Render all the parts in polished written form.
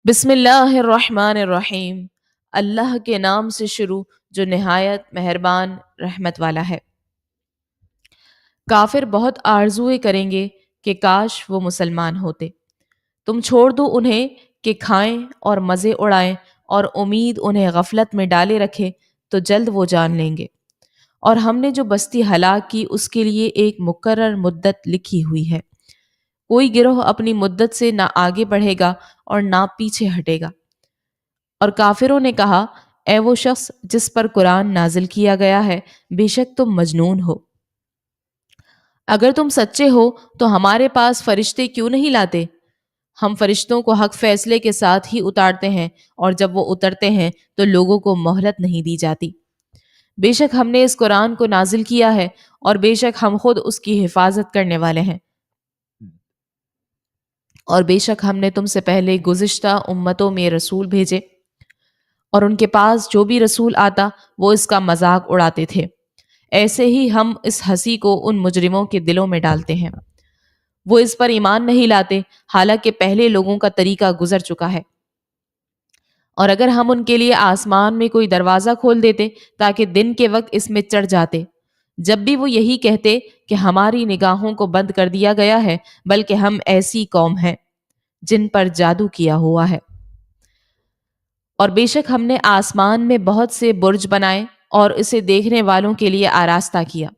بسم اللہ الرحمن الرحیم۔ اللہ کے نام سے شروع جو نہایت مہربان رحمت والا ہے۔ کافر بہت آرزوئے کریں گے کہ کاش وہ مسلمان ہوتے۔ تم چھوڑ دو انہیں کہ کھائیں اور مزے اڑائیں، اور امید انہیں غفلت میں ڈالے رکھے تو جلد وہ جان لیں گے۔ اور ہم نے جو بستی ہلاک کی اس کے لیے ایک مقرر مدت لکھی ہوئی ہے۔ کوئی گروہ اپنی مدت سے نہ آگے بڑھے گا اور نہ پیچھے ہٹے گا۔ اور کافروں نے کہا، اے وہ شخص جس پر قرآن نازل کیا گیا ہے، بے شک تم مجنون ہو۔ اگر تم سچے ہو تو ہمارے پاس فرشتے کیوں نہیں لاتے؟ ہم فرشتوں کو حق فیصلے کے ساتھ ہی اتارتے ہیں، اور جب وہ اترتے ہیں تو لوگوں کو مہلت نہیں دی جاتی۔ بے شک ہم نے اس قرآن کو نازل کیا ہے، اور بے شک ہم خود اس کی حفاظت کرنے والے ہیں۔ اور بے شک ہم نے تم سے پہلے گزشتہ امتوں میں رسول بھیجے، اور ان کے پاس جو بھی رسول آتا وہ اس کا مذاق اڑاتے تھے۔ ایسے ہی ہم اس ہنسی کو ان مجرموں کے دلوں میں ڈالتے ہیں۔ وہ اس پر ایمان نہیں لاتے، حالانکہ پہلے لوگوں کا طریقہ گزر چکا ہے۔ اور اگر ہم ان کے لیے آسمان میں کوئی دروازہ کھول دیتے تاکہ دن کے وقت اس میں چڑھ جاتے، جب بھی وہ یہی کہتے کہ ہماری نگاہوں کو بند کر دیا گیا ہے، بلکہ ہم ایسی قوم ہیں جن پر جادو کیا ہوا ہے۔ اور بے شک ہم نے آسمان میں بہت سے برج بنائے اور اسے دیکھنے والوں کے لیے آراستہ کیا،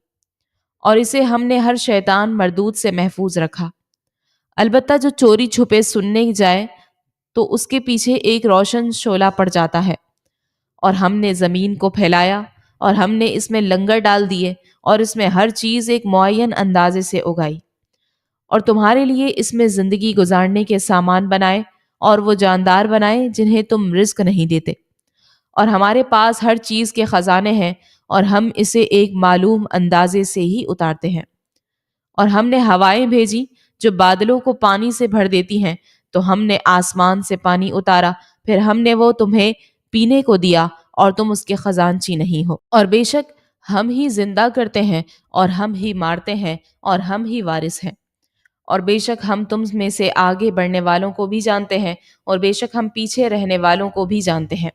اور اسے ہم نے ہر شیطان مردود سے محفوظ رکھا۔ البتہ جو چوری چھپے سننے جائے تو اس کے پیچھے ایک روشن شعلہ پڑ جاتا ہے۔ اور ہم نے زمین کو پھیلایا، اور ہم نے اس میں لنگر ڈال دیے، اور اس میں ہر چیز ایک معین اندازے سے اگائی، اور تمہارے لیے اس میں زندگی گزارنے کے سامان بنائے، اور وہ جاندار بنائے جنہیں تم رزق نہیں دیتے۔ اور ہمارے پاس ہر چیز کے خزانے ہیں، اور ہم اسے ایک معلوم اندازے سے ہی اتارتے ہیں۔ اور ہم نے ہوائیں بھیجی جو بادلوں کو پانی سے بھر دیتی ہیں، تو ہم نے آسمان سے پانی اتارا، پھر ہم نے وہ تمہیں پینے کو دیا، اور تم اس کے خزانچی نہیں ہو۔ اور بے شک ہم ہی زندہ کرتے ہیں، اور ہم ہی مارتے ہیں، اور ہم ہی وارث ہیں۔ اور بے شک ہم تم میں سے آگے بڑھنے والوں کو بھی جانتے ہیں، اور بے شک ہم پیچھے رہنے والوں کو بھی جانتے ہیں۔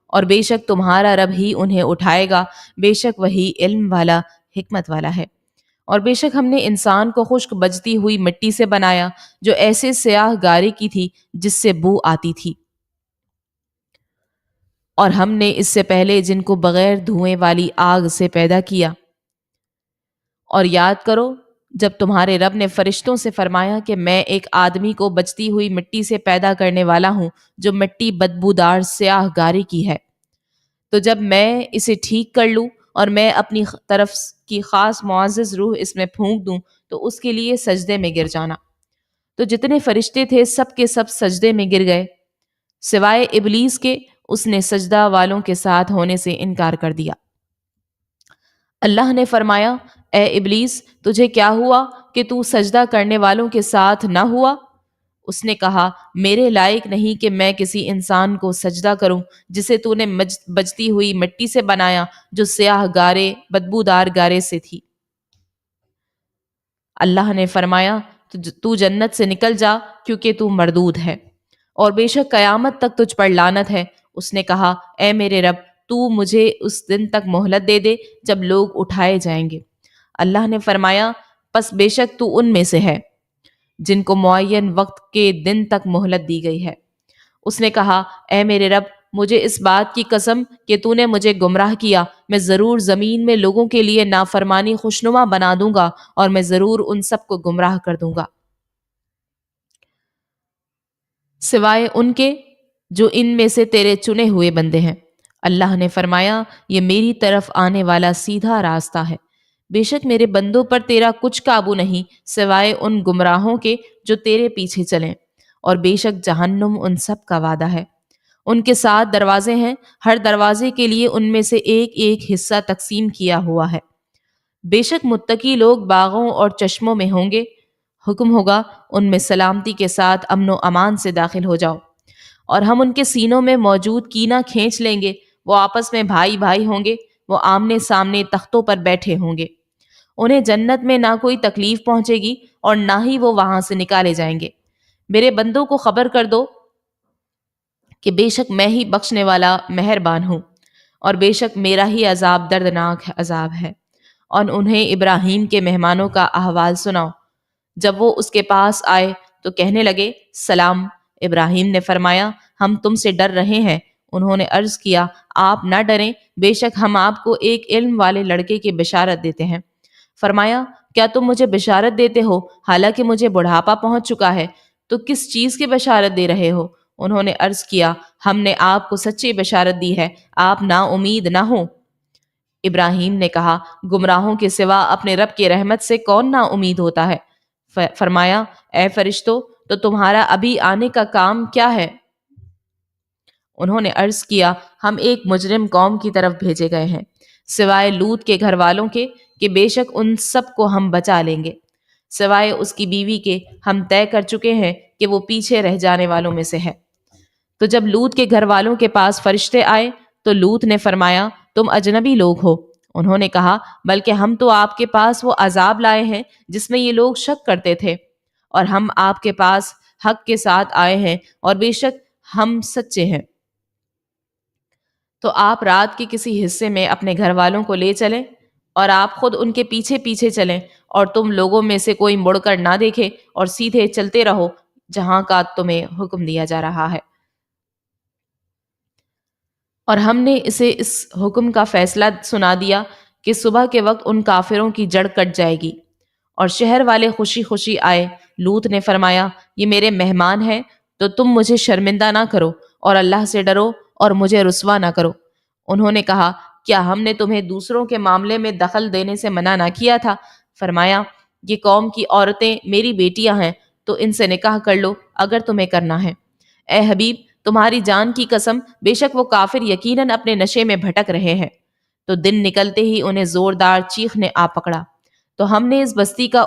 اور بے شک تمہارا رب ہی انہیں اٹھائے گا، بے شک وہی علم والا حکمت والا ہے۔ اور بے شک ہم نے انسان کو خشک بجتی ہوئی مٹی سے بنایا جو ایسے سیاہ گارے کی تھی جس سے بو آتی تھی۔ اور ہم نے اس سے پہلے جن کو بغیر دھوئیں والی آگ سے پیدا کیا۔ اور یاد کرو جب تمہارے رب نے فرشتوں سے فرمایا کہ میں ایک آدمی کو بچتی ہوئی مٹی سے پیدا کرنے والا ہوں جو مٹی بدبودار سیاہ گارے کی ہے، تو جب میں اسے ٹھیک کر لوں اور میں اپنی طرف کی خاص معزز روح اس میں پھونک دوں تو اس کے لیے سجدے میں گر جانا۔ تو جتنے فرشتے تھے سب کے سب سجدے میں گر گئے سوائے ابلیس کے، اس نے سجدہ والوں کے ساتھ ہونے سے انکار کر دیا۔ اللہ نے فرمایا، اے ابلیس تجھے کیا ہوا کہ تو سجدہ کرنے والوں کے ساتھ نہ ہوا؟ اس نے کہا، میرے لائق نہیں کہ میں کسی انسان کو سجدہ کروں جسے تو نے بجتی ہوئی مٹی سے بنایا جو سیاہ گارے بدبودار گارے سے تھی۔ اللہ نے فرمایا، تو جنت سے نکل جا کیونکہ تو مردود ہے، اور بے شک قیامت تک تجھ پر لعنت ہے۔ اس نے کہا، اے میرے رب تو مجھے اس دن تک مہلت دے دے جب لوگ اٹھائے جائیں گے۔ اللہ نے فرمایا، پس بے شک تو ان میں سے ہے جن کو معین وقت کے دن تک مہلت دی گئی ہے۔ اس نے کہا، اے میرے رب مجھے اس بات کی قسم کہ تو نے مجھے گمراہ کیا، میں ضرور زمین میں لوگوں کے لیے نافرمانی خوشنما بنا دوں گا، اور میں ضرور ان سب کو گمراہ کر دوں گا سوائے ان کے جو ان میں سے تیرے چنے ہوئے بندے ہیں۔ اللہ نے فرمایا، یہ میری طرف آنے والا سیدھا راستہ ہے، بے شک میرے بندوں پر تیرا کچھ قابو نہیں سوائے ان گمراہوں کے جو تیرے پیچھے چلیں، اور بے شک جہنم ان سب کا وعدہ ہے۔ ان کے 7 دروازے ہیں، ہر دروازے کے لیے ان میں سے ایک ایک حصہ تقسیم کیا ہوا ہے۔ بے شک متقی لوگ باغوں اور چشموں میں ہوں گے، حکم ہوگا ان میں سلامتی کے ساتھ امن و امان سے داخل ہو جاؤ، اور ہم ان کے سینوں میں موجود کینہ کھینچ لیں گے، وہ آپس میں بھائی بھائی ہوں گے، وہ آمنے سامنے تختوں پر بیٹھے ہوں گے، انہیں جنت میں نہ کوئی تکلیف پہنچے گی اور نہ ہی وہ وہاں سے نکالے جائیں گے۔ میرے بندوں کو خبر کر دو کہ بے شک میں ہی بخشنے والا مہربان ہوں، اور بے شک میرا ہی عذاب دردناک عذاب ہے۔ اور انہیں ابراہیم کے مہمانوں کا احوال سناؤ۔ جب وہ اس کے پاس آئے تو کہنے لگے سلام۔ ابراہیم نے فرمایا ہم تم سے ڈر رہے ہیں۔ انہوں نے عرض کیا آپ نہ ڈریں، بے شک ہم آپ کو ایک علم والے لڑکے کی بشارت دیتے ہیں۔ فرمایا کیا تم مجھے بشارت دیتے ہو حالانکہ مجھے بڑھاپا پہنچ چکا ہے؟ تو کس چیز کی بشارت دے رہے ہو؟ انہوں نے عرض کیا ہم نے آپ کو سچی بشارت دی ہے، آپ نا امید نہ ہوں۔ ابراہیم نے کہا گمراہوں کے سوا اپنے رب کی رحمت سے کون نا امید ہوتا ہے؟ فرمایا اے فرشتوں تو تمہارا ابھی آنے کا کام کیا ہے؟ انہوں نے عرض کیا ہم ایک مجرم قوم کی طرف بھیجے گئے ہیں، سوائے لوط کے گھر والوں کے کہ بے شک ان سب کو ہم بچا لیں گے، سوائے اس کی بیوی کے ہم طے کر چکے ہیں کہ وہ پیچھے رہ جانے والوں میں سے ہے۔ تو جب لوط کے گھر والوں کے پاس فرشتے آئے تو لوط نے فرمایا تم اجنبی لوگ ہو۔ انہوں نے کہا بلکہ ہم تو آپ کے پاس وہ عذاب لائے ہیں جس میں یہ لوگ شک کرتے تھے، اور ہم آپ کے پاس حق کے ساتھ آئے ہیں اور بے شک ہم سچے ہیں۔ تو آپ رات کے کسی حصے میں اپنے گھر والوں کو لے چلیں اور آپ خود ان کے پیچھے پیچھے چلیں، اور تم لوگوں میں سے کوئی مڑ کر نہ دیکھے اور سیدھے چلتے رہو جہاں کا تمہیں حکم دیا جا رہا ہے۔ اور ہم نے اسے اس حکم کا فیصلہ سنا دیا کہ صبح کے وقت ان کافروں کی جڑ کٹ جائے گی، اور شہر والے خوشی خوشی آئے۔ لوط نے فرمایا یہ میرے مہمان ہیں تو تم مجھے شرمندہ نہ کرو اور اللہ سے ڈرو اور مجھے رسوا نہ کرو۔ انہوں نے کہا کیا ہم نے تمہیں دوسروں کے معاملے میں دخل دینے سے منع نہ کیا تھا؟ فرمایا یہ قوم کی عورتیں میری بیٹیاں ہیں تو ان سے نکاح کر لو اگر تمہیں کرنا ہے۔ اے حبیب تمہاری جان کی قسم بے شک وہ کافر یقیناً اپنے نشے میں بھٹک رہے ہیں۔ تو دن نکلتے ہی انہیں زوردار چیخ نے آ پکڑا، تو ہم نے اس بستی کا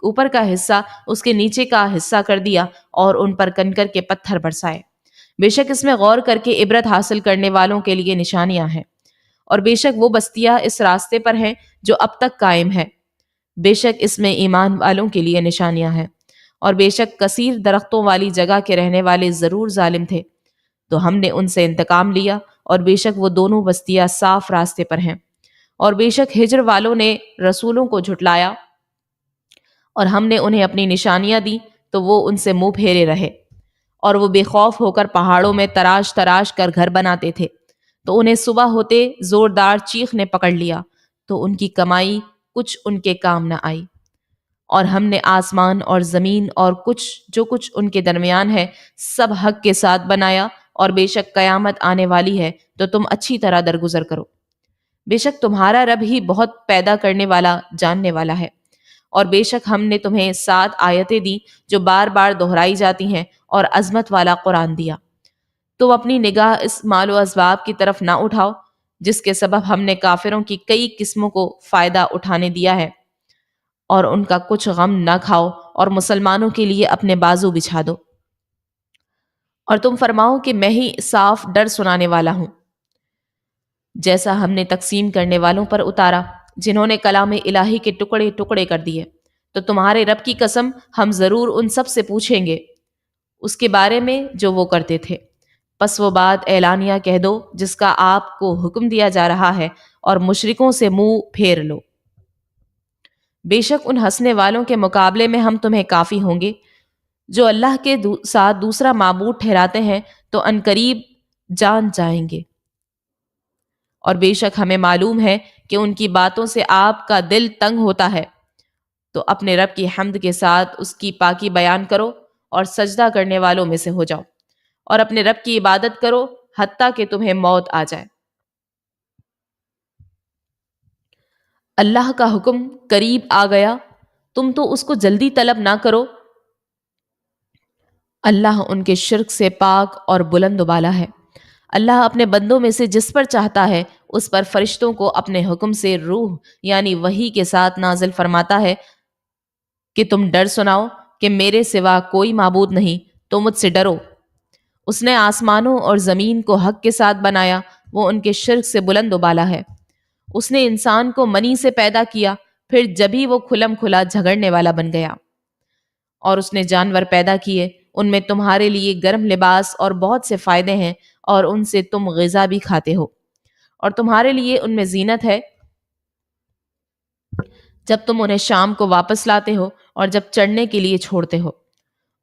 اوپر کا حصہ اس کے نیچے کا حصہ کر دیا اور ان پر کنکر کے پتھر برسائے۔ بے شک اس میں غور کر کے عبرت حاصل کرنے والوں کے لیے نشانیاں ہیں، اور بے شک وہ بستیاں اس راستے پر ہیں جو اب تک قائم ہے۔ بے شک اس میں ایمان والوں کے لیے نشانیاں ہیں، اور بے شک کثیر درختوں والی جگہ کے رہنے والے ضرور ظالم تھے، تو ہم نے ان سے انتقام لیا، اور بے شک وہ دونوں بستیاں صاف راستے پر ہیں۔ اور بے شک ہجر والوں نے رسولوں کو جھٹلایا، اور ہم نے انہیں اپنی نشانیاں دی تو وہ ان سے منہ پھیرے رہے، اور وہ بے خوف ہو کر پہاڑوں میں تراش تراش کر گھر بناتے تھے۔ تو انہیں صبح ہوتے زوردار چیخ نے پکڑ لیا، تو ان کی کمائی کچھ ان کے کام نہ آئی۔ اور ہم نے آسمان اور زمین اور جو کچھ ان کے درمیان ہے سب حق کے ساتھ بنایا، اور بے شک قیامت آنے والی ہے تو تم اچھی طرح درگزر کرو۔ بے شک تمہارا رب ہی بہت پیدا کرنے والا جاننے والا ہے۔ اور بے شک ہم نے تمہیں 7 آیتیں دی جو بار بار دہرائی جاتی ہیں، اور عظمت والا قرآن دیا۔ تم اپنی نگاہ اس مال و اسباب کی طرف نہ اٹھاؤ جس کے سبب ہم نے کافروں کی کئی قسموں کو فائدہ اٹھانے دیا ہے، اور ان کا کچھ غم نہ کھاؤ، اور مسلمانوں کے لیے اپنے بازو بچھا دو، اور تم فرماؤ کہ میں ہی صاف ڈر سنانے والا ہوں، جیسا ہم نے تقسیم کرنے والوں پر اتارا جنہوں نے کلام الہی کے ٹکڑے ٹکڑے کر دیے۔ تو تمہارے رب کی قسم ہم ضرور ان سب سے پوچھیں گے اس کے بارے میں جو وہ کرتے تھے۔ پس وہ بات اعلانیہ کہہ دو جس کا آپ کو حکم دیا جا رہا ہے، اور مشرکوں سے منہ پھیر لو۔ بے شک ان ہنسنے والوں کے مقابلے میں ہم تمہیں کافی ہوں گے جو اللہ کے ساتھ دوسرا معبود ٹھہراتے ہیں، تو عنقریب جان جائیں گے۔ اور بے شک ہمیں معلوم ہے کہ ان کی باتوں سے آپ کا دل تنگ ہوتا ہے، تو اپنے رب کی حمد کے ساتھ اس کی پاکی بیان کرو اور سجدہ کرنے والوں میں سے ہو جاؤ، اور اپنے رب کی عبادت کرو حتیٰ کہ تمہیں موت آ جائے۔ اللہ کا حکم قریب آ گیا، تم تو اس کو جلدی طلب نہ کرو۔ اللہ ان کے شرک سے پاک اور بلند و بالا ہے۔ اللہ اپنے بندوں میں سے جس پر چاہتا ہے اس پر فرشتوں کو اپنے حکم سے روح یعنی وحی کے ساتھ نازل فرماتا ہے کہ تم ڈر سناؤ کہ میرے سوا کوئی معبود نہیں، تو مجھ سے ڈرو۔ اس نے آسمانوں اور زمین کو حق کے ساتھ بنایا، وہ ان کے شرک سے بلند و بالا ہے۔ اس نے انسان کو منی سے پیدا کیا، پھر جبھی وہ کھلم کھلا جھگڑنے والا بن گیا۔ اور اس نے جانور پیدا کیے، ان میں تمہارے لیے گرم لباس اور بہت سے فائدے ہیں، اور ان سے تم غذا بھی کھاتے ہو، اور تمہارے لیے ان میں زینت ہے جب تم انہیں شام کو واپس لاتے ہو اور جب چڑھنے کے لیے چھوڑتے ہو،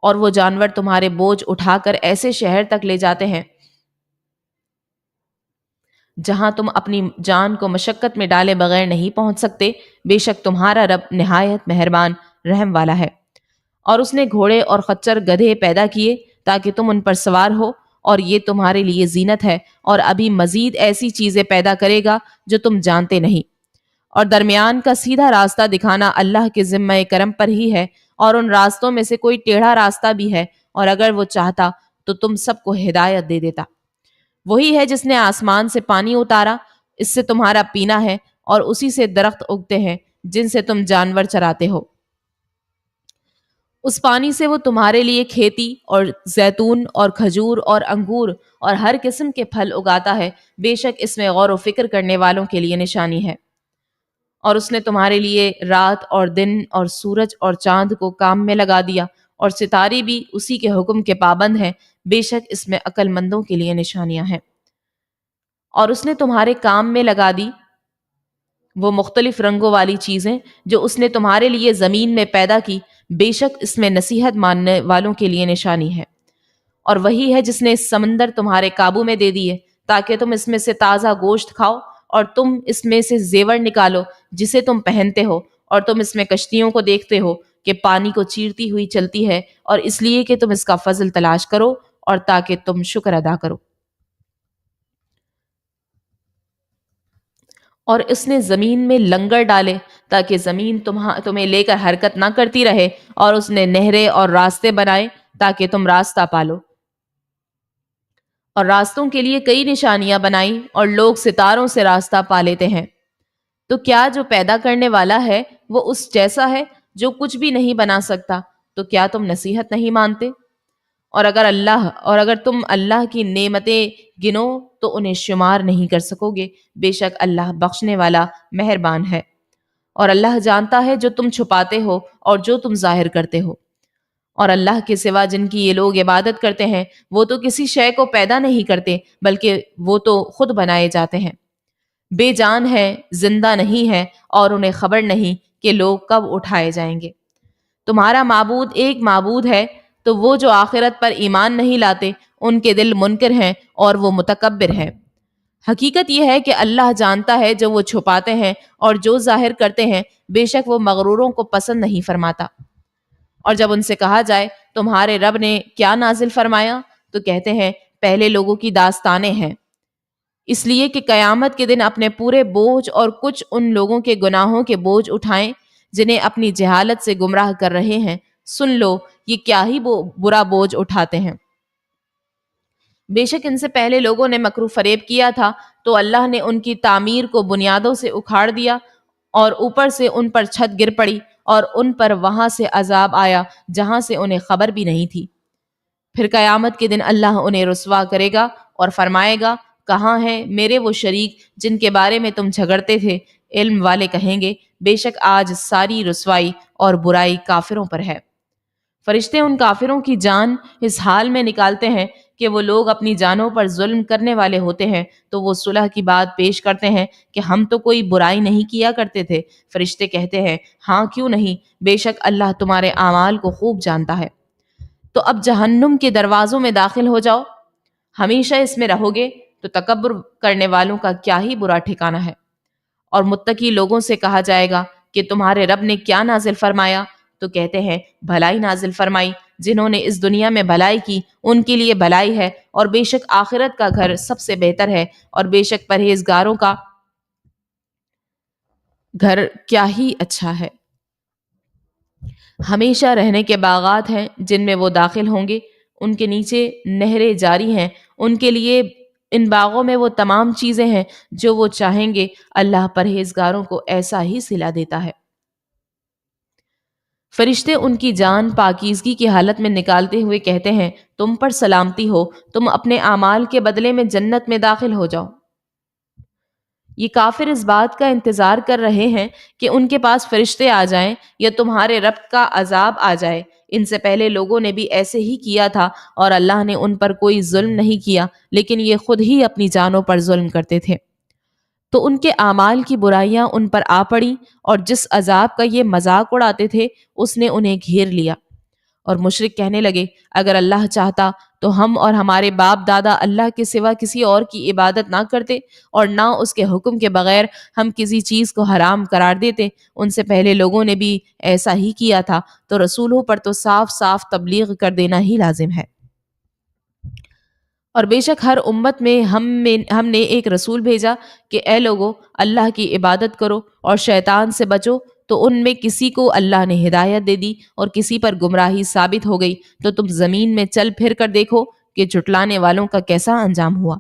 اور وہ جانور تمہارے بوجھ اٹھا کر ایسے شہر تک لے جاتے ہیں جہاں تم اپنی جان کو مشقت میں ڈالے بغیر نہیں پہنچ سکتے۔ بے شک تمہارا رب نہایت مہربان رحم والا ہے۔ اور اس نے گھوڑے اور خچر گدھے پیدا کیے تاکہ تم ان پر سوار ہو، اور یہ تمہارے لیے زینت ہے، اور ابھی مزید ایسی چیزیں پیدا کرے گا جو تم جانتے نہیں۔ اور درمیان کا سیدھا راستہ دکھانا اللہ کے ذمہ کرم پر ہی ہے، اور ان راستوں میں سے کوئی ٹیڑھا راستہ بھی ہے، اور اگر وہ چاہتا تو تم سب کو ہدایت دے دیتا۔ وہی ہے جس نے آسمان سے پانی اتارا، اس سے تمہارا پینا ہے، اور اسی سے درخت اگتے ہیں جن سے تم جانور چراتے ہو۔ اس پانی سے وہ تمہارے لیے کھیتی اور زیتون اور کھجور اور انگور اور ہر قسم کے پھل اگاتا ہے۔ بے شک اس میں غور و فکر کرنے والوں کے لیے نشانی ہے۔ اور اس نے تمہارے لیے رات اور دن اور سورج اور چاند کو کام میں لگا دیا، اور ستارے بھی اسی کے حکم کے پابند ہیں۔ بے شک اس میں عقل مندوں کے لیے نشانیاں ہیں۔ اور اس نے تمہارے کام میں لگا دی وہ مختلف رنگوں والی چیزیں جو اس نے تمہارے لیے زمین میں پیدا کی۔ بے شک اس میں نصیحت ماننے والوں کے لیے نشانی ہے۔ اور وہی ہے جس نے سمندر تمہارے قابو میں دے دیے تاکہ تم اس میں سے تازہ گوشت کھاؤ، اور تم اس میں سے زیور نکالو جسے تم پہنتے ہو، اور تم اس میں کشتیوں کو دیکھتے ہو کہ پانی کو چیرتی ہوئی چلتی ہے، اور اس لیے کہ تم اس کا فضل تلاش کرو اور تاکہ تم شکر ادا کرو۔ اور اس نے زمین میں لنگر ڈالے تاکہ زمین تمہیں لے کر حرکت نہ کرتی رہے، اور اس نے نہریں اور راستے بنائے تاکہ تم راستہ پالو، اور راستوں کے لیے کئی نشانیاں بنائیں، اور لوگ ستاروں سے راستہ پا لیتے ہیں۔ تو کیا جو پیدا کرنے والا ہے وہ اس جیسا ہے جو کچھ بھی نہیں بنا سکتا؟ تو کیا تم نصیحت نہیں مانتے؟ اور اگر تم اللہ کی نعمتیں گنو تو انہیں شمار نہیں کر سکو گے۔ بے شک اللہ بخشنے والا مہربان ہے۔ اور اللہ جانتا ہے جو تم چھپاتے ہو اور جو تم ظاہر کرتے ہو۔ اور اللہ کے سوا جن کی یہ لوگ عبادت کرتے ہیں وہ تو کسی شے کو پیدا نہیں کرتے بلکہ وہ تو خود بنائے جاتے ہیں۔ بے جان ہے، زندہ نہیں ہے، اور انہیں خبر نہیں کہ لوگ کب اٹھائے جائیں گے۔ تمہارا معبود ایک معبود ہے، تو وہ جو آخرت پر ایمان نہیں لاتے ان کے دل منکر ہیں اور وہ متکبر ہیں۔ حقیقت یہ ہے کہ اللہ جانتا ہے جو وہ چھپاتے ہیں اور جو ظاہر کرتے ہیں، بے شک وہ مغروروں کو پسند نہیں فرماتا۔ اور جب ان سے کہا جائے تمہارے رب نے کیا نازل فرمایا، تو کہتے ہیں پہلے لوگوں کی داستانیں ہیں، اس لیے کہ قیامت کے دن اپنے پورے بوجھ اور کچھ ان لوگوں کے گناہوں کے بوجھ اٹھائیں جنہیں اپنی جہالت سے گمراہ کر رہے ہیں۔ سن لو یہ کیا ہی برا بوجھ اٹھاتے ہیں۔ بے شک ان سے پہلے لوگوں نے مکر و فریب کیا تھا، تو اللہ نے ان کی تعمیر کو بنیادوں سے اکھاڑ دیا، اور اوپر سے ان پر چھت گر پڑی، اور ان پر وہاں سے عذاب آیا جہاں سے انہیں خبر بھی نہیں تھی۔ پھر قیامت کے دن اللہ انہیں رسوا کرے گا اور فرمائے گا کہاں ہیں میرے وہ شریک جن کے بارے میں تم جھگڑتے تھے؟ علم والے کہیں گے بے شک آج ساری رسوائی اور برائی کافروں پر ہے۔ فرشتے ان کافروں کی جان اس حال میں نکالتے ہیں کہ وہ لوگ اپنی جانوں پر ظلم کرنے والے ہوتے ہیں، تو وہ صلح کی بات پیش کرتے ہیں کہ ہم تو کوئی برائی نہیں کیا کرتے تھے۔ فرشتے کہتے ہیں ہاں کیوں نہیں، بے شک اللہ تمہارے اعمال کو خوب جانتا ہے۔ تو اب جہنم کے دروازوں میں داخل ہو جاؤ، ہمیشہ اس میں رہو گے، تو تکبر کرنے والوں کا کیا ہی برا ٹھکانہ ہے۔ اور متقی لوگوں سے کہا جائے گا کہ تمہارے رب نے کیا نازل فرمایا، تو کہتے ہیں بھلائی نازل فرمائی، جنہوں نے اس دنیا میں بھلائی کی ان کے لیے بھلائی ہے، اور بے شک آخرت کا گھر سب سے بہتر ہے، اور بے شک پرہیزگاروں کا گھر کیا ہی اچھا ہے۔ ہمیشہ رہنے کے باغات ہیں جن میں وہ داخل ہوں گے، ان کے نیچے نہریں جاری ہیں، ان کے لیے ان باغوں میں وہ تمام چیزیں ہیں جو وہ چاہیں گے۔ اللہ پرہیزگاروں کو ایسا ہی صلہ دیتا ہے۔ فرشتے ان کی جان پاکیزگی کی حالت میں نکالتے ہوئے کہتے ہیں تم پر سلامتی ہو، تم اپنے اعمال کے بدلے میں جنت میں داخل ہو جاؤ۔ یہ کافر اس بات کا انتظار کر رہے ہیں کہ ان کے پاس فرشتے آ جائیں یا تمہارے رب کا عذاب آ جائے، ان سے پہلے لوگوں نے بھی ایسے ہی کیا تھا اور اللہ نے ان پر کوئی ظلم نہیں کیا، لیکن یہ خود ہی اپنی جانوں پر ظلم کرتے تھے۔ تو ان کے اعمال کی برائیاں ان پر آ پڑیں، اور جس عذاب کا یہ مذاق اڑاتے تھے اس نے انہیں گھیر لیا۔ اور مشرک کہنے لگے، اگر اللہ چاہتا تو ہم اور ہمارے باپ دادا اللہ کے سوا کسی اور کی عبادت نہ کرتے، اور نہ اس کے حکم کے بغیر ہم کسی چیز کو حرام قرار دیتے۔ ان سے پہلے لوگوں نے بھی ایسا ہی کیا تھا، تو رسولوں پر تو صاف صاف تبلیغ کر دینا ہی لازم ہے۔ اور بے شک ہر امت میں ہم نے ایک رسول بھیجا کہ اے لوگو، اللہ کی عبادت کرو اور شیطان سے بچو۔ تو ان میں کسی کو اللہ نے ہدایت دے دی اور کسی پر گمراہی ثابت ہو گئی، تو تم زمین میں چل پھر کر دیکھو کہ جھٹلانے والوں کا کیسا انجام ہوا۔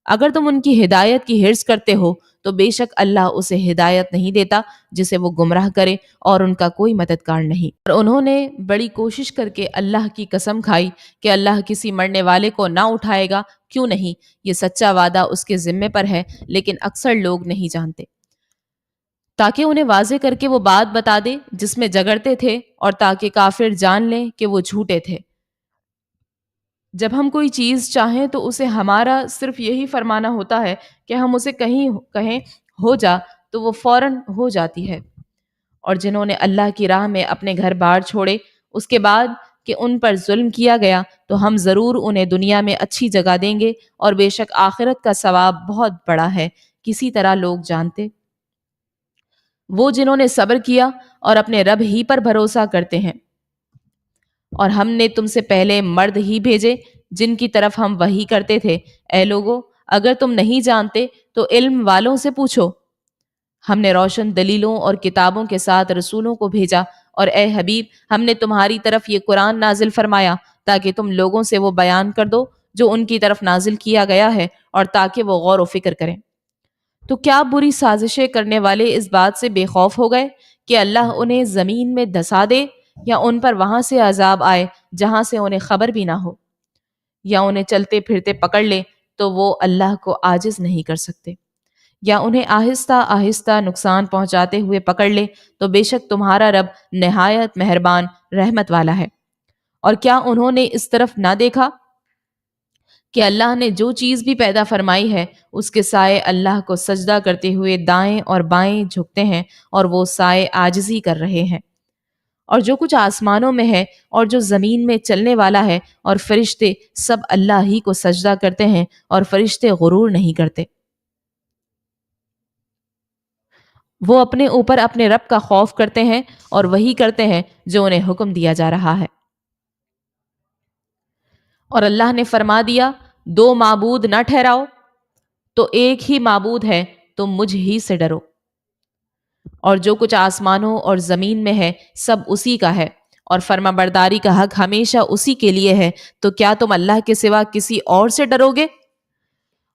اگر تم ان کی ہدایت کی حرص کرتے ہو تو بے شک اللہ اسے ہدایت نہیں دیتا جسے وہ گمراہ کرے، اور ان کا کوئی مددگار نہیں۔ اور انہوں نے بڑی کوشش کر کے اللہ کی قسم کھائی کہ اللہ کسی مرنے والے کو نہ اٹھائے گا، کیوں نہیں؟ یہ سچا وعدہ اس کے ذمے پر ہے، لیکن اکثر لوگ نہیں جانتے۔ تاکہ انہیں واضح کر کے وہ بات بتا دے جس میں جگڑتے تھے، اور تاکہ کافر جان لیں کہ وہ جھوٹے تھے۔ جب ہم کوئی چیز چاہیں تو اسے ہمارا صرف یہی فرمانا ہوتا ہے کہ ہم اسے کہیں ہو جا، تو وہ فوراً ہو جاتی ہے۔ اور جنہوں نے اللہ کی راہ میں اپنے گھر بار چھوڑے اس کے بعد کہ ان پر ظلم کیا گیا، تو ہم ضرور انہیں دنیا میں اچھی جگہ دیں گے، اور بے شک آخرت کا ثواب بہت بڑا ہے، کسی طرح لوگ جانتے۔ وہ جنہوں نے صبر کیا اور اپنے رب ہی پر بھروسہ کرتے ہیں، اور ہم نے تم سے پہلے مرد ہی بھیجے جن کی طرف ہم وحی کرتے تھے۔ اے لوگو، اگر تم نہیں جانتے تو علم والوں سے پوچھو۔ ہم نے روشن دلیلوں اور کتابوں کے ساتھ رسولوں کو بھیجا، اور اے حبیب، ہم نے تمہاری طرف یہ قرآن نازل فرمایا تاکہ تم لوگوں سے وہ بیان کر دو جو ان کی طرف نازل کیا گیا ہے، اور تاکہ وہ غور و فکر کریں۔ تو کیا بری سازشیں کرنے والے اس بات سے بے خوف ہو گئے کہ اللہ انہیں زمین میں دھسا دے، یا ان پر وہاں سے عذاب آئے جہاں سے انہیں خبر بھی نہ ہو، یا انہیں چلتے پھرتے پکڑ لے تو وہ اللہ کو عاجز نہیں کر سکتے، یا انہیں آہستہ آہستہ نقصان پہنچاتے ہوئے پکڑ لے، تو بے شک تمہارا رب نہایت مہربان رحمت والا ہے۔ اور کیا انہوں نے اس طرف نہ دیکھا کہ اللہ نے جو چیز بھی پیدا فرمائی ہے اس کے سائے اللہ کو سجدہ کرتے ہوئے دائیں اور بائیں جھکتے ہیں، اور وہ سائے عاجزی کر رہے ہیں۔ اور جو کچھ آسمانوں میں ہے اور جو زمین میں چلنے والا ہے اور فرشتے، سب اللہ ہی کو سجدہ کرتے ہیں، اور فرشتے غرور نہیں کرتے۔ وہ اپنے اوپر اپنے رب کا خوف کرتے ہیں اور وہی کرتے ہیں جو انہیں حکم دیا جا رہا ہے۔ اور اللہ نے فرما دیا، دو معبود نہ ٹھہراؤ، تو ایک ہی معبود ہے، تم مجھ ہی سے ڈرو۔ اور جو کچھ آسمانوں اور زمین میں ہے سب اسی کا ہے، اور فرما برداری کا حق ہمیشہ اسی کے لیے ہے، تو کیا تم اللہ کے سوا کسی اور سے ڈرو گے؟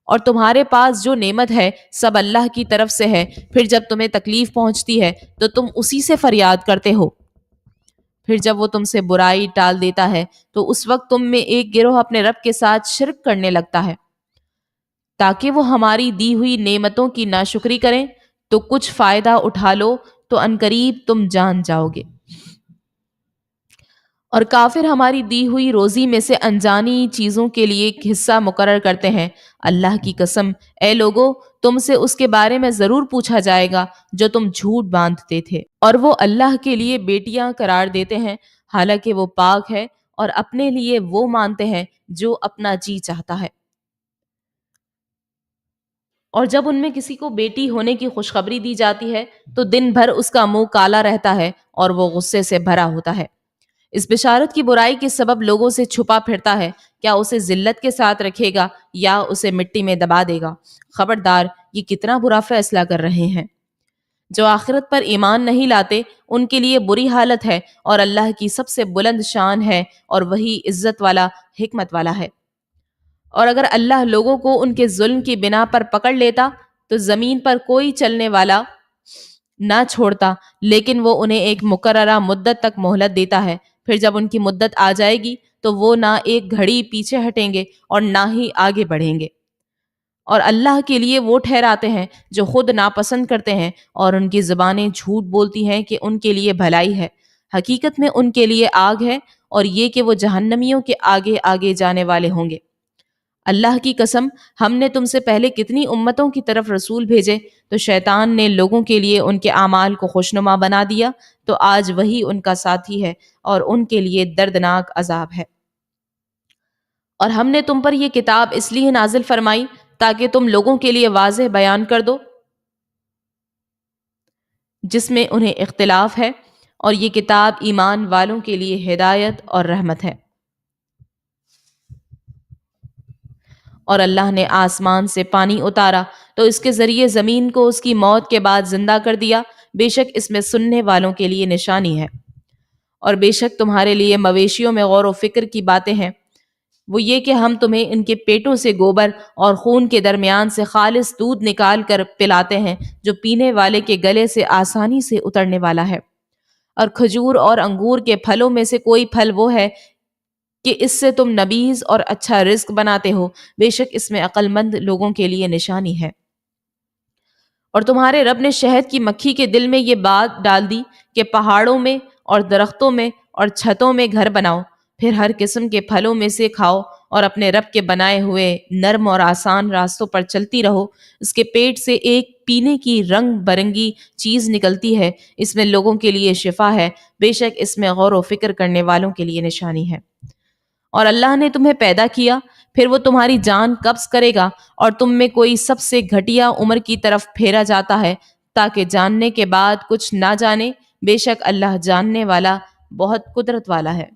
اور تمہارے پاس جو نعمت ہے سب اللہ کی طرف سے ہے، پھر جب تمہیں تکلیف پہنچتی ہے تو تم اسی سے فریاد کرتے ہو۔ پھر جب وہ تم سے برائی ٹال دیتا ہے تو اس وقت تم میں ایک گروہ اپنے رب کے ساتھ شرک کرنے لگتا ہے تاکہ وہ ہماری دی ہوئی نعمتوں کی ناشکری کریں، تو کچھ فائدہ اٹھا لو تو عنقریب تم جان جاؤ گے۔ اور کافر ہماری دی ہوئی روزی میں سے انجانی چیزوں کے لیے ایک حصہ مقرر کرتے ہیں۔ اللہ کی قسم، اے لوگو، تم سے اس کے بارے میں ضرور پوچھا جائے گا جو تم جھوٹ باندھتے تھے۔ اور وہ اللہ کے لیے بیٹیاں قرار دیتے ہیں حالانکہ وہ پاک ہے، اور اپنے لیے وہ مانتے ہیں جو اپنا جی چاہتا ہے۔ اور جب ان میں کسی کو بیٹی ہونے کی خوشخبری دی جاتی ہے تو دن بھر اس کا منہ کالا رہتا ہے اور وہ غصے سے بھرا ہوتا ہے۔ اس بشارت کی برائی کے سبب لوگوں سے چھپا پھرتا ہے، کیا اسے ذلت کے ساتھ رکھے گا یا اسے مٹی میں دبا دے گا؟ خبردار، یہ کتنا برا فیصلہ کر رہے ہیں۔ جو آخرت پر ایمان نہیں لاتے ان کے لیے بری حالت ہے، اور اللہ کی سب سے بلند شان ہے، اور وہی عزت والا حکمت والا ہے۔ اور اگر اللہ لوگوں کو ان کے ظلم کی بنا پر پکڑ لیتا تو زمین پر کوئی چلنے والا نہ چھوڑتا، لیکن وہ انہیں ایک مقررہ مدت تک مہلت دیتا ہے۔ پھر جب ان کی مدت آ جائے گی تو وہ نہ ایک گھڑی پیچھے ہٹیں گے اور نہ ہی آگے بڑھیں گے۔ اور اللہ کے لیے وہ ٹھہراتے ہیں جو خود ناپسند کرتے ہیں، اور ان کی زبانیں جھوٹ بولتی ہیں کہ ان کے لیے بھلائی ہے، حقیقت میں ان کے لیے آگ ہے اور یہ کہ وہ جہنمیوں کے آگے آگے جانے والے ہوں گے۔ اللہ کی قسم، ہم نے تم سے پہلے کتنی امتوں کی طرف رسول بھیجے تو شیطان نے لوگوں کے لیے ان کے اعمال کو خوشنما بنا دیا، تو آج وہی ان کا ساتھی ہے اور ان کے لیے دردناک عذاب ہے۔ اور ہم نے تم پر یہ کتاب اس لیے نازل فرمائی تاکہ تم لوگوں کے لیے واضح بیان کر دو جس میں انہیں اختلاف ہے، اور یہ کتاب ایمان والوں کے لیے ہدایت اور رحمت ہے۔ اور اللہ نے آسمان سے پانی اتارا تو اس کے ذریعے زمین کو اس کی موت کے بعد زندہ کر دیا، بے شک اس میں سننے والوں کے لیے نشانی ہے۔ اور بے شک تمہارے لیے مویشیوں میں غور و فکر کی باتیں ہیں، وہ یہ کہ ہم تمہیں ان کے پیٹوں سے گوبر اور خون کے درمیان سے خالص دودھ نکال کر پلاتے ہیں جو پینے والے کے گلے سے آسانی سے اترنے والا ہے۔ اور کھجور اور انگور کے پھلوں میں سے کوئی پھل وہ ہے کہ اس سے تم نبیذ اور اچھا رزق بناتے ہو، بے شک اس میں عقل مند لوگوں کے لیے نشانی ہے۔ اور تمہارے رب نے شہد کی مکھی کے دل میں یہ بات ڈال دی کہ پہاڑوں میں اور درختوں میں اور چھتوں میں گھر بناؤ، پھر ہر قسم کے پھلوں میں سے کھاؤ اور اپنے رب کے بنائے ہوئے نرم اور آسان راستوں پر چلتی رہو۔ اس کے پیٹ سے ایک پینے کی رنگ برنگی چیز نکلتی ہے، اس میں لوگوں کے لیے شفا ہے، بے شک اس میں غور و فکر کرنے والوں کے لیے نشانی ہے۔ اور اللہ نے تمہیں پیدا کیا، پھر وہ تمہاری جان قبض کرے گا اور تم میں کوئی سب سے گھٹیا عمر کی طرف پھیرا جاتا ہے تاکہ جاننے کے بعد کچھ نہ جانے، بے شک اللہ جاننے والا بہت قدرت والا ہے۔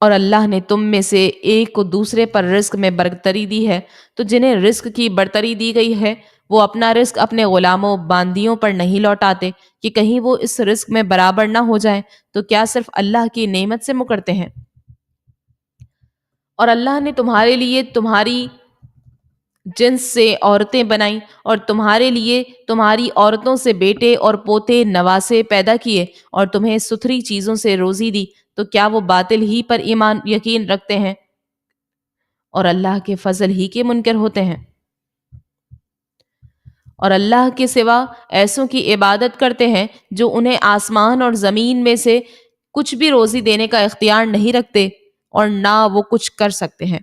اور اللہ نے تم میں سے ایک کو دوسرے پر رزق میں برتری دی ہے، تو جنہیں رزق کی برتری دی گئی ہے وہ اپنا رزق اپنے غلاموں باندیوں پر نہیں لوٹاتے کہ کہیں وہ اس رزق میں برابر نہ ہو جائیں، تو کیا صرف اللہ کی نعمت سے مکرتے ہیں؟ اور اللہ نے تمہارے لیے تمہاری جنس سے عورتیں بنائیں اور تمہارے لیے تمہاری عورتوں سے بیٹے اور پوتے نواسے پیدا کیے اور تمہیں ستھری چیزوں سے روزی دی، تو کیا وہ باطل ہی پر ایمان یقین رکھتے ہیں اور اللہ کے فضل ہی کے منکر ہوتے ہیں؟ اور اللہ کے سوا ایسوں کی عبادت کرتے ہیں جو انہیں آسمان اور زمین میں سے کچھ بھی روزی دینے کا اختیار نہیں رکھتے اور نہ وہ کچھ کر سکتے ہیں،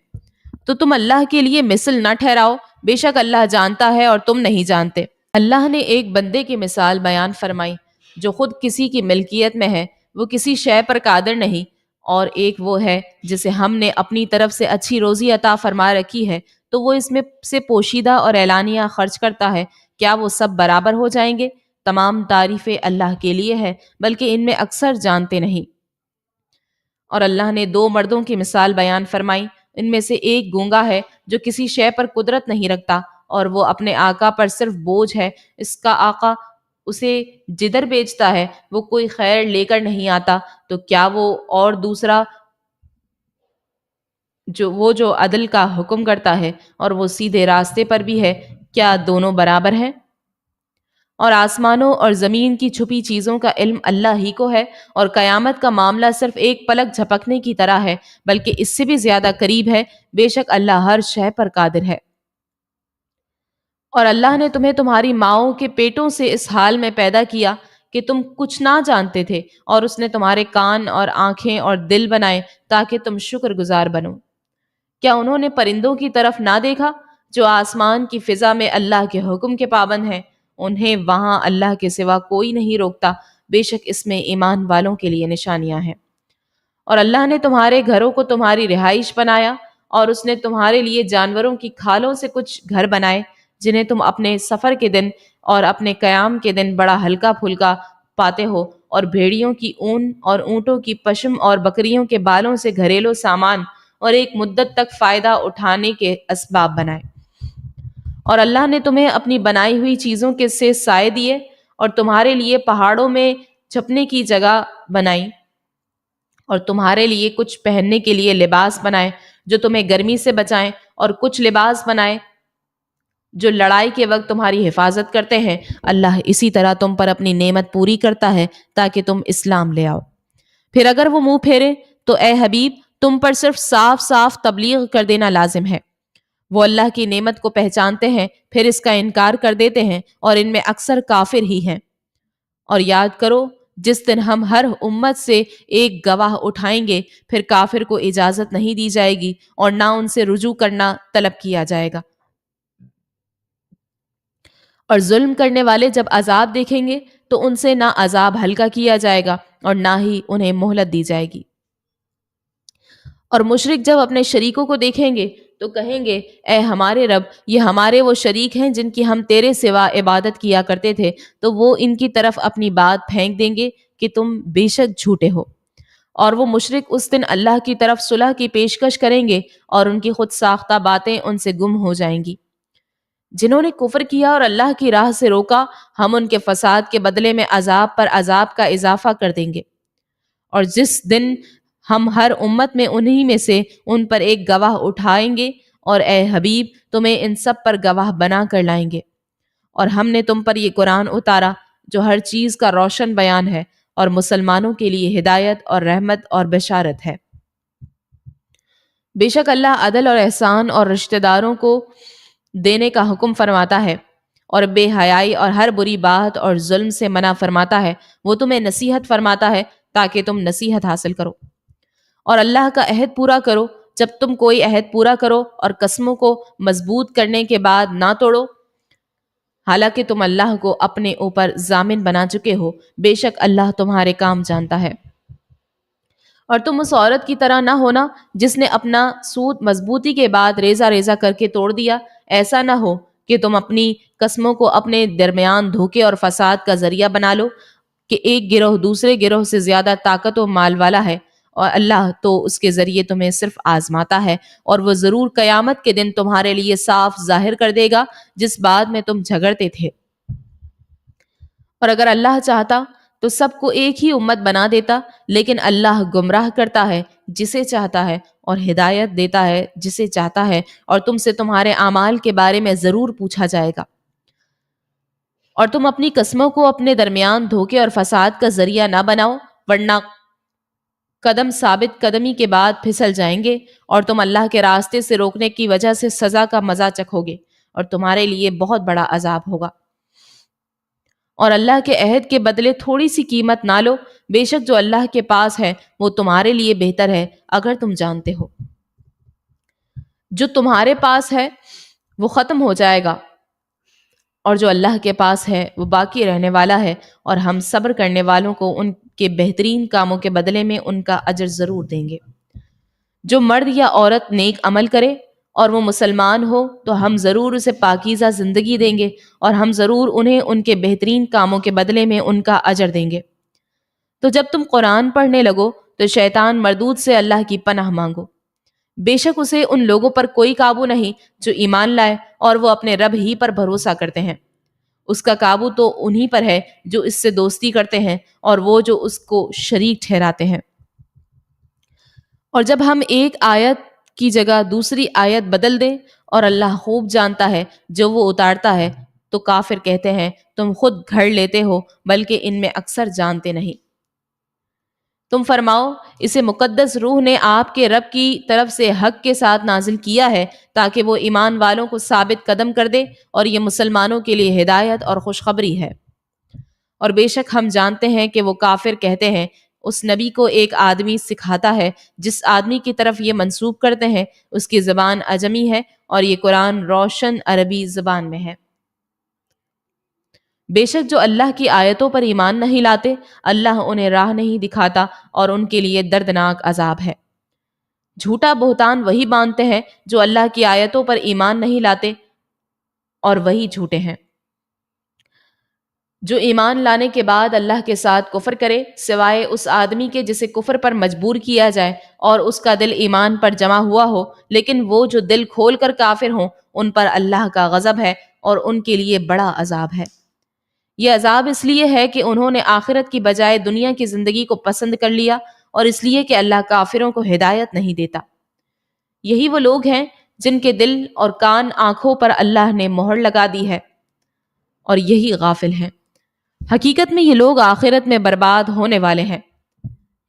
تو تم اللہ کے لیے مثل نہ ٹھہراؤ، بے شک اللہ جانتا ہے اور تم نہیں جانتے۔ اللہ نے ایک بندے کی مثال بیان فرمائی جو خود کسی کی ملکیت میں ہے، وہ کسی شے پر قادر نہیں، اور ایک وہ ہے جسے ہم نے اپنی طرف سے اچھی روزی عطا فرما رکھی ہے تو وہ اس میں سے پوشیدہ اور اعلانیہ خرچ کرتا ہے، کیا وہ سب برابر ہو جائیں گے؟ تمام تعریفیں اللہ کے لیے ہے، بلکہ ان میں اکثر جانتے نہیں۔ اور اللہ نے دو مردوں کی مثال بیان فرمائی، ان میں سے ایک گونگا ہے جو کسی شے پر قدرت نہیں رکھتا اور وہ اپنے آقا پر صرف بوجھ ہے، اس کا آقا اسے جدھر بیچتا ہے وہ کوئی خیر لے کر نہیں آتا، تو کیا وہ اور دوسرا جو عدل کا حکم کرتا ہے اور وہ سیدھے راستے پر بھی ہے، کیا دونوں برابر ہیں؟ اور آسمانوں اور زمین کی چھپی چیزوں کا علم اللہ ہی کو ہے، اور قیامت کا معاملہ صرف ایک پلک جھپکنے کی طرح ہے بلکہ اس سے بھی زیادہ قریب ہے، بے شک اللہ ہر شے پر قادر ہے۔ اور اللہ نے تمہیں تمہاری ماؤں کے پیٹوں سے اس حال میں پیدا کیا کہ تم کچھ نہ جانتے تھے، اور اس نے تمہارے کان اور آنکھیں اور دل بنائے تاکہ تم شکر گزار بنو۔ کیا انہوں نے پرندوں کی طرف نہ دیکھا جو آسمان کی فضا میں اللہ کے حکم کے پابند ہیں؟ انہیں وہاں اللہ کے سوا کوئی نہیں روکتا، بے شک اس میں ایمان والوں کے لیے نشانیاں ہیں۔ اور اللہ نے تمہارے گھروں کو تمہاری رہائش بنایا، اور اس نے تمہارے لیے جانوروں کی کھالوں سے کچھ گھر بنائے جنہیں تم اپنے سفر کے دن اور اپنے قیام کے دن بڑا ہلکا پھلکا پاتے ہو، اور بھیڑیوں کی اون اور اونٹوں کی پشم اور بکریوں کے بالوں سے گھریلو سامان اور ایک مدت تک فائدہ اٹھانے کے اسباب بنائے۔ اور اللہ نے تمہیں اپنی بنائی ہوئی چیزوں کے سے سائے دیے اور تمہارے لیے پہاڑوں میں چھپنے کی جگہ بنائی، اور تمہارے لیے کچھ پہننے کے لیے لباس بنائے جو تمہیں گرمی سے بچائیں، اور کچھ لباس بنائے جو لڑائی کے وقت تمہاری حفاظت کرتے ہیں۔ اللہ اسی طرح تم پر اپنی نعمت پوری کرتا ہے تاکہ تم اسلام لے آؤ۔ پھر اگر وہ منہ پھیرے تو اے حبیب تم پر صرف صاف صاف تبلیغ کر دینا لازم ہے۔ وہ اللہ کی نعمت کو پہچانتے ہیں پھر اس کا انکار کر دیتے ہیں اور ان میں اکثر کافر ہی ہیں۔ اور یاد کرو جس دن ہم ہر امت سے ایک گواہ اٹھائیں گے پھر کافر کو اجازت نہیں دی جائے گی اور نہ ان سے رجوع کرنا طلب کیا جائے گا، اور ظلم کرنے والے جب عذاب دیکھیں گے تو ان سے نہ عذاب ہلکا کیا جائے گا اور نہ ہی انہیں مہلت دی جائے گی۔ اور مشرک جب اپنے شریکوں کو دیکھیں گے تو کہیں گے اے ہمارے رب، یہ ہمارے وہ شریک ہیں جن کی ہم تیرے سوا عبادت کیا کرتے تھے، تو وہ ان کی طرف اپنی بات پھینک دیں گے کہ تم بے شک جھوٹے ہو۔ اور وہ مشرک اس دن اللہ کی طرف صلح کی پیشکش کریں گے اور ان کی خود ساختہ باتیں ان سے گم ہو جائیں گی۔ جنہوں نے کفر کیا اور اللہ کی راہ سے روکا، ہم ان کے فساد کے بدلے میں عذاب پر عذاب کا اضافہ کر دیں گے۔ اور جس دن ہم ہر امت میں انہی میں سے ان پر ایک گواہ اٹھائیں گے اور اے حبیب تمہیں ان سب پر گواہ بنا کر لائیں گے، اور ہم نے تم پر یہ قرآن اتارا جو ہر چیز کا روشن بیان ہے اور مسلمانوں کے لیے ہدایت اور رحمت اور بشارت ہے۔ بے شک اللہ عدل اور احسان اور رشتہ داروں کو دینے کا حکم فرماتا ہے اور بے حیائی اور ہر بری بات اور ظلم سے منع فرماتا ہے۔ وہ تمہیں نصیحت فرماتا ہے تاکہ تم نصیحت حاصل کرو، اور اللہ کا عہد پورا کرو جب تم کوئی عہد پورا کرو، اور قسموں کو مضبوط کرنے کے بعد نہ توڑو، حالانکہ تم اللہ کو اپنے اوپر ضامن بنا چکے ہو، بے شک اللہ تمہارے کام جانتا ہے۔ اور تم اس عورت کی طرح نہ ہونا جس نے اپنا سوت مضبوطی کے بعد ریزہ ریزہ کر کے توڑ دیا۔ ایسا نہ ہو کہ تم اپنی قسموں کو اپنے درمیان دھوکے اور فساد کا ذریعہ بنا لو، کہ ایک گروہ دوسرے گروہ سے زیادہ طاقت و مال والا ہے، اور اللہ تو اس کے ذریعے تمہیں صرف آزماتا ہے، اور وہ ضرور قیامت کے دن تمہارے لیے صاف ظاہر کر دے گا جس بات میں تم جھگڑتے تھے۔ اور اگر اللہ چاہتا تو سب کو ایک ہی امت بنا دیتا، لیکن اللہ گمراہ کرتا ہے جسے چاہتا ہے اور ہدایت دیتا ہے جسے چاہتا ہے، اور تم سے تمہارے اعمال کے بارے میں ضرور پوچھا جائے گا۔ اور تم اپنی قسموں کو اپنے درمیان دھوکے اور فساد کا ذریعہ نہ بناؤ، ورنہ قدم ثابت قدمی کے بعد پھسل جائیں گے، اور تم اللہ کے راستے سے روکنے کی وجہ سے سزا کا مزہ چکھو گے، اور تمہارے لیے بہت بڑا عذاب ہوگا۔ اور اللہ کے عہد کے بدلے تھوڑی سی قیمت نہ لو، بے شک جو اللہ کے پاس ہے وہ تمہارے لیے بہتر ہے اگر تم جانتے ہو۔ جو تمہارے پاس ہے وہ ختم ہو جائے گا، اور جو اللہ کے پاس ہے وہ باقی رہنے والا ہے، اور ہم صبر کرنے والوں کو ان کے بہترین کاموں کے بدلے میں ان کا اجر ضرور دیں گے۔ جو مرد یا عورت نیک عمل کرے اور وہ مسلمان ہو تو ہم ضرور اسے پاکیزہ زندگی دیں گے، اور ہم ضرور انہیں ان کے بہترین کاموں کے بدلے میں ان کا اجر دیں گے۔ تو جب تم قرآن پڑھنے لگو تو شیطان مردود سے اللہ کی پناہ مانگو، بے شک اسے ان لوگوں پر کوئی قابو نہیں جو ایمان لائے اور وہ اپنے رب ہی پر بھروسہ کرتے ہیں۔ اس کا قابو تو انہی پر ہے جو اس سے دوستی کرتے ہیں اور وہ جو اس کو شریک ٹھہراتے ہیں۔ اور جب ہم ایک آیت کی جگہ دوسری آیت بدل دیں، اور اللہ خوب جانتا ہے جو وہ اتارتا ہے، تو کافر کہتے ہیں تم خود گھڑ لیتے ہو، بلکہ ان میں اکثر جانتے نہیں۔ تم فرماؤ اسے مقدس روح نے آپ کے رب کی طرف سے حق کے ساتھ نازل کیا ہے تاکہ وہ ایمان والوں کو ثابت قدم کر دے، اور یہ مسلمانوں کے لیے ہدایت اور خوشخبری ہے۔ اور بے شک ہم جانتے ہیں کہ وہ کافر کہتے ہیں اس نبی کو ایک آدمی سکھاتا ہے جس آدمی کی طرف یہ منسوب کرتے ہیں اس کی زبان عجمی ہے اور یہ قرآن روشن عربی زبان میں ہے۔ بے شک جو اللہ کی آیتوں پر ایمان نہیں لاتے اللہ انہیں راہ نہیں دکھاتا اور ان کے لیے دردناک عذاب ہے۔ جھوٹا بہتان وہی باندھتے ہیں جو اللہ کی آیتوں پر ایمان نہیں لاتے، اور وہی جھوٹے ہیں۔ جو ایمان لانے کے بعد اللہ کے ساتھ کفر کرے سوائے اس آدمی کے جسے کفر پر مجبور کیا جائے اور اس کا دل ایمان پر جمع ہوا ہو، لیکن وہ جو دل کھول کر کافر ہوں ان پر اللہ کا غضب ہے اور ان کے لیے بڑا عذاب ہے۔ یہ عذاب اس لیے ہے کہ انہوں نے آخرت کی بجائے دنیا کی زندگی کو پسند کر لیا، اور اس لیے کہ اللہ کافروں کو ہدایت نہیں دیتا۔ یہی وہ لوگ ہیں جن کے دل اور کان آنکھوں پر اللہ نے مہر لگا دی ہے، اور یہی غافل ہیں۔ حقیقت میں یہ لوگ آخرت میں برباد ہونے والے ہیں۔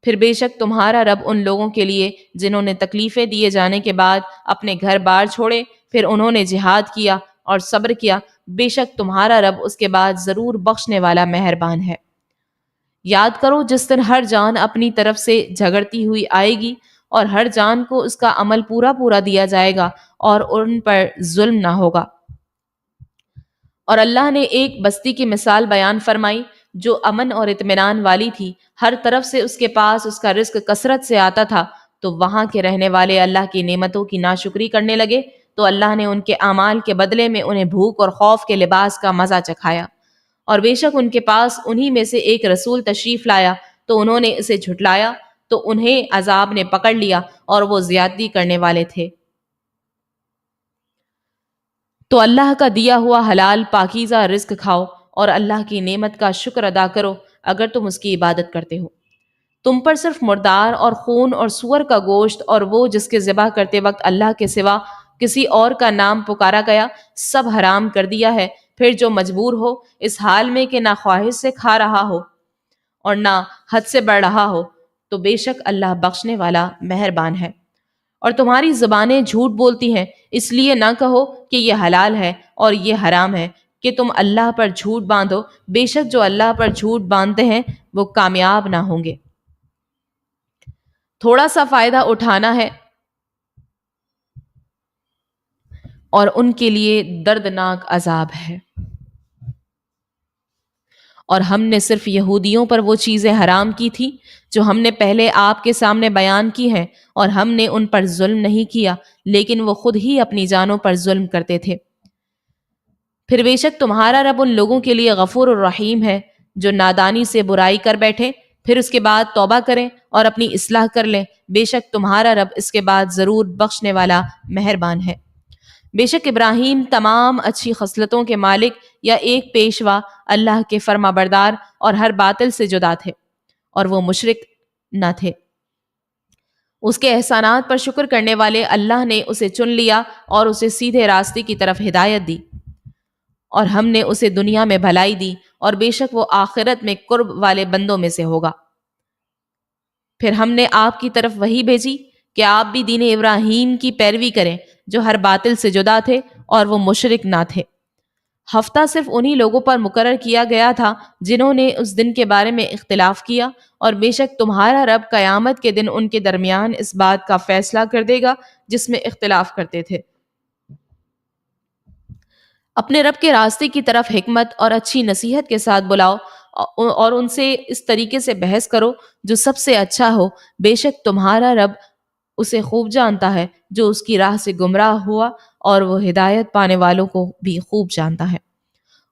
پھر بے شک تمہارا رب ان لوگوں کے لیے جنہوں نے تکلیفیں دیے جانے کے بعد اپنے گھر بار چھوڑے پھر انہوں نے جہاد کیا اور صبر کیا، بے شک تمہارا رب اس کے بعد ضرور بخشنے والا مہربان ہے۔ یاد کرو جس دن ہر جان اپنی طرف سے جھگڑتی ہوئی آئے گی اور ہر جان کو اس کا عمل پورا پورا دیا جائے گا اور ان پر ظلم نہ ہوگا۔ اور اللہ نے ایک بستی کی مثال بیان فرمائی جو امن اور اطمینان والی تھی، ہر طرف سے اس کے پاس اس کا رزق کثرت سے آتا تھا، تو وہاں کے رہنے والے اللہ کی نعمتوں کی ناشکری کرنے لگے تو اللہ نے ان کے اعمال کے بدلے میں انہیں بھوک اور خوف کے لباس کا مزہ چکھایا۔ اور بے شک ان کے پاس انہی میں سے ایک رسول تشریف لایا تو انہوں نے اسے جھٹلایا تو انہیں عذاب نے پکڑ لیا اور وہ زیادتی کرنے والے تھے۔ تو اللہ کا دیا ہوا حلال پاکیزہ رزق کھاؤ اور اللہ کی نعمت کا شکر ادا کرو اگر تم اس کی عبادت کرتے ہو۔ تم پر صرف مردار اور خون اور سور کا گوشت اور وہ جس کے ذبح کرتے وقت اللہ کے سوا کسی اور کا نام پکارا گیا سب حرام کر دیا ہے۔ پھر جو مجبور ہو اس حال میں کہ نہ خواہش سے کھا رہا ہو اور نہ حد سے بڑھ رہا ہو تو بے شک اللہ بخشنے والا مہربان ہے۔ اور تمہاری زبانیں جھوٹ بولتی ہیں، اس لیے نہ کہو کہ یہ حلال ہے اور یہ حرام ہے کہ تم اللہ پر جھوٹ باندھو، بے شک جو اللہ پر جھوٹ باندھتے ہیں وہ کامیاب نہ ہوں گے۔ تھوڑا سا فائدہ اٹھانا ہے اور ان کے لیے دردناک عذاب ہے۔ اور ہم نے صرف یہودیوں پر وہ چیزیں حرام کی تھی جو ہم نے پہلے آپ کے سامنے بیان کی ہیں، اور ہم نے ان پر ظلم نہیں کیا لیکن وہ خود ہی اپنی جانوں پر ظلم کرتے تھے۔ پھر بے شک تمہارا رب ان لوگوں کے لیے غفور الرحیم ہے جو نادانی سے برائی کر بیٹھے پھر اس کے بعد توبہ کریں اور اپنی اصلاح کر لیں، بے شک تمہارا رب اس کے بعد ضرور بخشنے والا مہربان ہے۔ بے شک ابراہیم تمام اچھی خصلتوں کے مالک یا ایک پیشوا، اللہ کے فرما بردار اور ہر باطل سے جدا تھے، اور وہ مشرک نہ تھے۔ اس کے احسانات پر شکر کرنے والے اللہ نے اسے چن لیا اور اسے سیدھے راستے کی طرف ہدایت دی، اور ہم نے اسے دنیا میں بھلائی دی اور بے شک وہ آخرت میں قرب والے بندوں میں سے ہوگا۔ پھر ہم نے آپ کی طرف وحی بھیجی کہ آپ بھی دین ابراہیم کی پیروی کریں جو ہر باطل سے جدا تھے اور وہ مشرک نہ تھے۔ ہفتہ صرف انہی لوگوں پر مقرر کیا گیا تھا جنہوں نے اس دن کے بارے میں اختلاف کیا، اور بے شک تمہارا رب قیامت کے دن ان کے درمیان اس بات کا فیصلہ کر دے گا جس میں اختلاف کرتے تھے۔ اپنے رب کے راستے کی طرف حکمت اور اچھی نصیحت کے ساتھ بلاؤ اور ان سے اس طریقے سے بحث کرو جو سب سے اچھا ہو، بے شک تمہارا رب اسے خوب جانتا ہے جو اس کی راہ سے گمراہ ہوا، اور وہ ہدایت پانے والوں کو بھی خوب جانتا ہے۔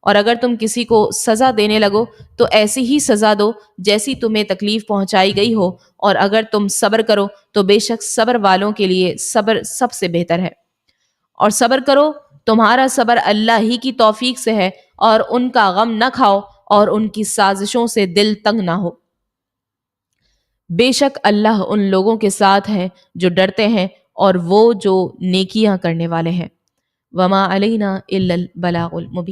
اور اگر تم کسی کو سزا دینے لگو تو ایسی ہی سزا دو جیسی تمہیں تکلیف پہنچائی گئی ہو، اور اگر تم صبر کرو تو بے شک صبر والوں کے لیے صبر سب سے بہتر ہے۔ اور صبر کرو، تمہارا صبر اللہ ہی کی توفیق سے ہے، اور ان کا غم نہ کھاؤ اور ان کی سازشوں سے دل تنگ نہ ہو۔ بے شک اللہ ان لوگوں کے ساتھ ہے جو ڈرتے ہیں اور وہ جو نیکیاں کرنے والے ہیں۔ وما علینا الا البلاغ المبین۔